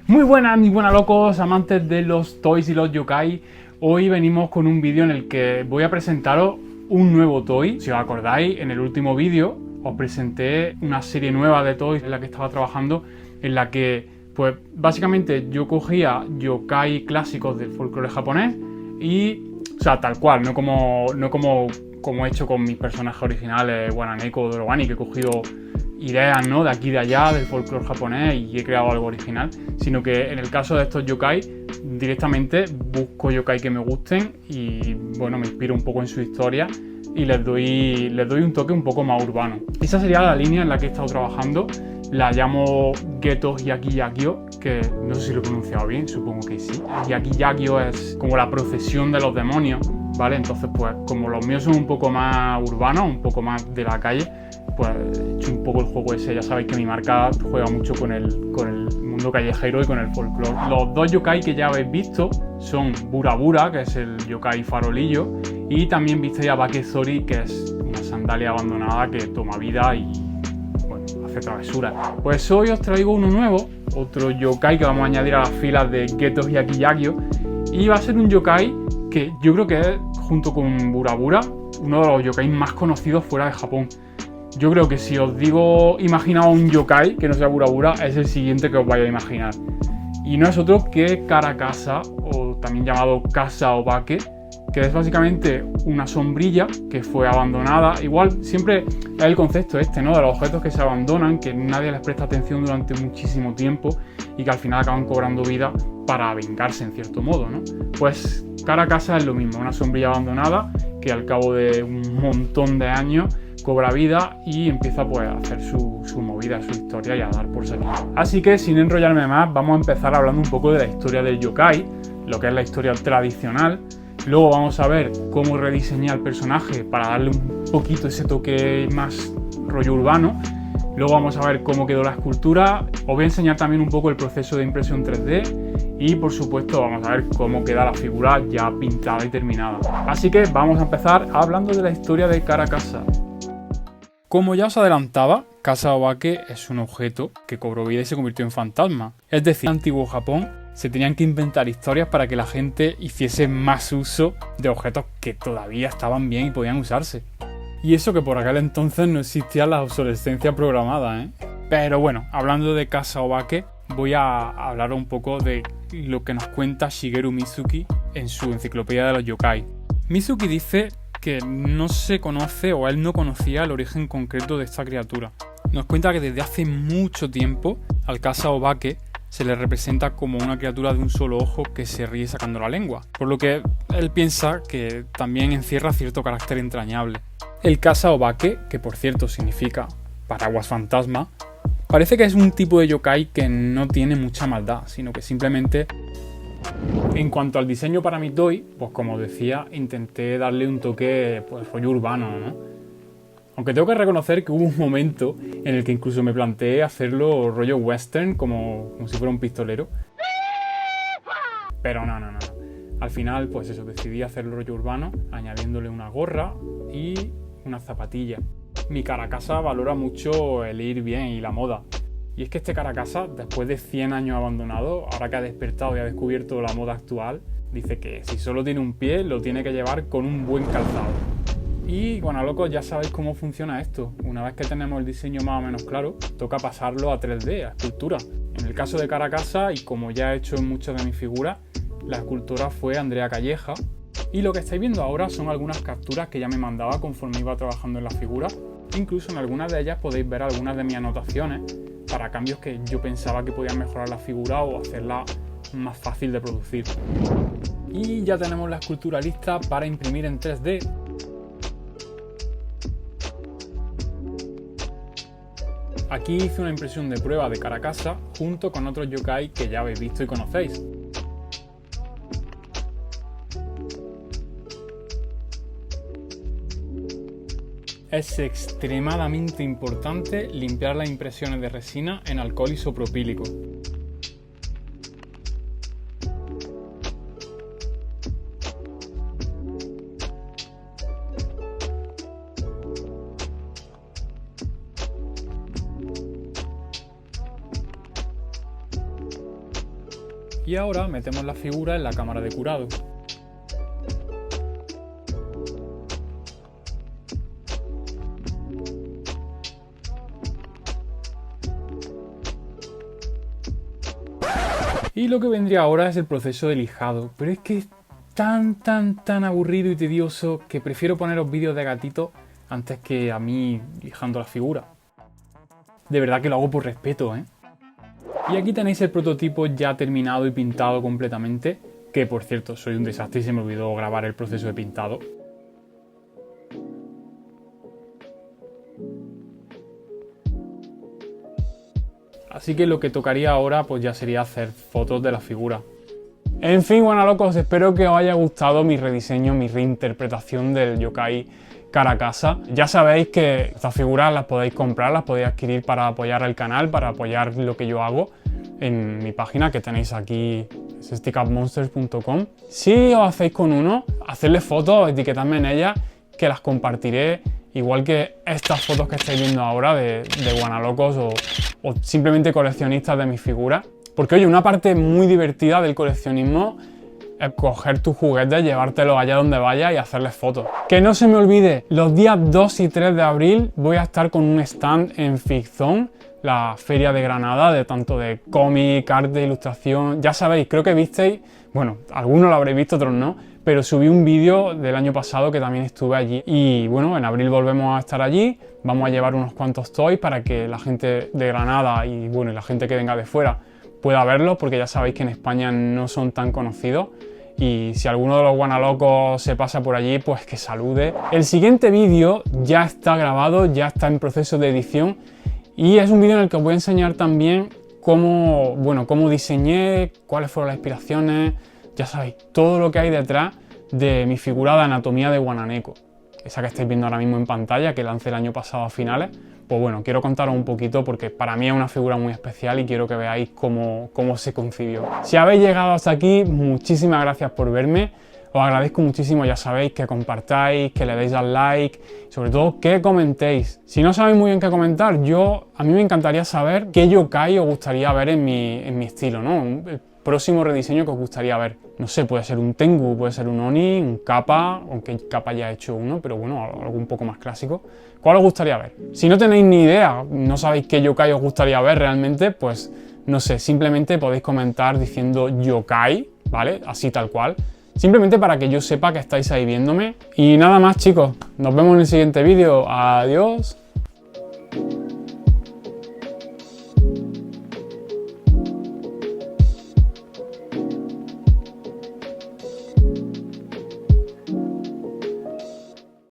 Muy buenas locos, amantes de los toys y los yokai. Hoy venimos con un vídeo en el que voy a presentaros un nuevo toy. Si os acordáis, en el último vídeo os presenté una serie nueva de toys en la que estaba trabajando, en la que pues básicamente yo cogía yokai clásicos del folclore japonés y, o sea, tal cual, no como he hecho con mis personajes originales, Wananeko o Dorobani, que he cogido ideas, ¿no?, de aquí y de allá del folclore japonés y he creado algo original, sino que en el caso de estos yokai directamente busco yokai que me gusten y bueno, me inspiro un poco en su historia y les doy un toque un poco más urbano. Esa sería la línea en la que he estado trabajando. La llamo Geto Hyakki-Yakkyo, que no sé si lo he pronunciado bien, supongo que sí. Hyakki-Yakkyo es como la procesión de los demonios, ¿vale? Entonces, pues como los míos son un poco más urbanos, un poco más de la calle, pues he hecho un poco el juego ese. Ya sabéis que mi marca juega mucho con el mundo callejero y con el folclore. Los dos yokai que ya habéis visto son Burabura, que es el yokai farolillo, y también visteis a Bakezori, que es una sandalia abandonada que toma vida y bueno, hace travesuras. Pues hoy os traigo uno nuevo, otro yokai que vamos a añadir a las filas de Geto Hyakki-Yakkyo, y va a ser un yokai que yo creo que es, junto con Burabura, uno de los yokai más conocidos fuera de Japón. Yo creo que si os digo imaginaos un yokai que no sea Burabura, es el siguiente que os vais a imaginar. Y no es otro que Karakasa, o también llamado Kasa Obake, que es básicamente una sombrilla que fue abandonada. Igual siempre es el concepto este, ¿no?, de los objetos que se abandonan, que nadie les presta atención durante muchísimo tiempo y que al final acaban cobrando vida para vengarse en cierto modo, ¿no? Pues Karakasa es lo mismo, una sombrilla abandonada que al cabo de un montón de años cobra vida y empieza pues a hacer su movida, su historia y a dar por seguido. Así que sin enrollarme más, vamos a empezar hablando un poco de la historia del yokai, lo que es la historia tradicional. Luego vamos a ver cómo rediseñé al personaje para darle un poquito ese toque más rollo urbano. Luego vamos a ver cómo quedó la escultura. Os voy a enseñar también un poco el proceso de impresión 3D y por supuesto vamos a ver cómo queda la figura ya pintada y terminada. Así que vamos a empezar hablando de la historia de Karakasa. Como ya os adelantaba, Kasa Obake es un objeto que cobró vida y se convirtió en fantasma. Es decir, en antiguo Japón se tenían que inventar historias para que la gente hiciese más uso de objetos que todavía estaban bien y podían usarse. Y eso que por aquel entonces no existía la obsolescencia programada, ¿eh? Pero bueno, hablando de Kasa Obake, voy a hablar un poco de lo que nos cuenta Shigeru Mizuki en su enciclopedia de los yokai. Mizuki dice que no se conoce o él no conocía el origen concreto de esta criatura. Nos cuenta que desde hace mucho tiempo al Kasa Obake se le representa como una criatura de un solo ojo que se ríe sacando la lengua, por lo que él piensa que también encierra cierto carácter entrañable. El Kasa Obake, que por cierto significa paraguas fantasma, parece que es un tipo de yokai que no tiene mucha maldad, sino que simplemente, en cuanto al diseño para mi toy, pues como decía, intenté darle un toque pues rollo urbano, ¿no? Aunque tengo que reconocer que hubo un momento en el que incluso me planteé hacerlo rollo western, como si fuera un pistolero. Pero no. Al final, pues eso, decidí hacerlo rollo urbano, añadiéndole una gorra y unas zapatillas. Mi Karakasa valora mucho el ir bien y la moda. Y es que este Karakasa, después de 100 años abandonado, ahora que ha despertado y ha descubierto la moda actual, dice que si solo tiene un pie, lo tiene que llevar con un buen calzado. Y bueno, locos, ya sabéis cómo funciona esto. Una vez que tenemos el diseño más o menos claro, toca pasarlo a 3D, a escultura. En el caso de Karakasa, y como ya he hecho en muchas de mis figuras, la escultora fue Andrea Calleja. Y lo que estáis viendo ahora son algunas capturas que ya me mandaba conforme iba trabajando en la figura. Incluso en algunas de ellas podéis ver algunas de mis anotaciones para cambios que yo pensaba que podían mejorar la figura o hacerla más fácil de producir. Y ya tenemos la escultura lista para imprimir en 3D. Aquí hice una impresión de prueba de Karakasa junto con otros yokai que ya habéis visto y conocéis. Es extremadamente importante limpiar las impresiones de resina en alcohol isopropílico. Y ahora metemos la figura en la cámara de curado. Y lo que vendría ahora es el proceso de lijado, pero es que es tan aburrido y tedioso que prefiero poneros vídeos de gatito antes que a mí lijando la figura. De verdad que lo hago por respeto, ¿eh? Y aquí tenéis el prototipo ya terminado y pintado completamente, que por cierto soy un desastre y se me olvidó grabar el proceso de pintado. Así que lo que tocaría ahora pues ya sería hacer fotos de la figura. En fin, bueno locos, espero que os haya gustado mi rediseño, mi reinterpretación del yokai Caracasa. Ya sabéis que estas figuras las podéis comprar, las podéis adquirir para apoyar al canal, para apoyar lo que yo hago en mi página que tenéis aquí, stickupmonsters.com. Si os hacéis con uno, hacedle fotos, etiquetadme en ellas, que las compartiré. Igual que estas fotos que estáis viendo ahora de guanalocos o simplemente coleccionistas de mis figuras. Porque oye, una parte muy divertida del coleccionismo es coger tus juguetes, llevártelos allá donde vayas y hacerles fotos. Que no se me olvide, los días 2 y 3 de abril voy a estar con un stand en Figzone, la feria de Granada, de tanto de cómic, arte, ilustración. Ya sabéis, creo que visteis, bueno, algunos lo habréis visto, otros no, pero subí un vídeo del año pasado que también estuve allí. Y bueno, en abril volvemos a estar allí, vamos a llevar unos cuantos toys para que la gente de Granada y bueno, la gente que venga de fuera pueda verlos, porque ya sabéis que en España no son tan conocidos. Y si alguno de los guanalocos se pasa por allí, pues que salude. El siguiente vídeo ya está grabado, ya está en proceso de edición y es un vídeo en el que os voy a enseñar también cómo diseñé, cuáles fueron las inspiraciones, ya sabéis, todo lo que hay detrás de mi figura de anatomía de Guananeco, esa que estáis viendo ahora mismo en pantalla, que lancé el año pasado a finales. Pues bueno, quiero contaros un poquito porque para mí es una figura muy especial y quiero que veáis cómo se concibió. Si habéis llegado hasta aquí, muchísimas gracias por verme. Os agradezco muchísimo, ya sabéis, que compartáis, que le deis al like, sobre todo que comentéis. Si no sabéis muy bien qué comentar, a mí me encantaría saber qué yokai os gustaría ver en mi estilo, ¿no? El próximo rediseño que os gustaría ver. No sé, puede ser un Tengu, puede ser un Oni, un Kappa, aunque Kappa ya he hecho uno, pero bueno, algo un poco más clásico. ¿Cuál os gustaría ver? Si no tenéis ni idea, no sabéis qué yokai os gustaría ver realmente, pues no sé, simplemente podéis comentar diciendo yokai, ¿vale? Así tal cual. Simplemente para que yo sepa que estáis ahí viéndome. Y nada más, chicos, nos vemos en el siguiente vídeo. Adiós.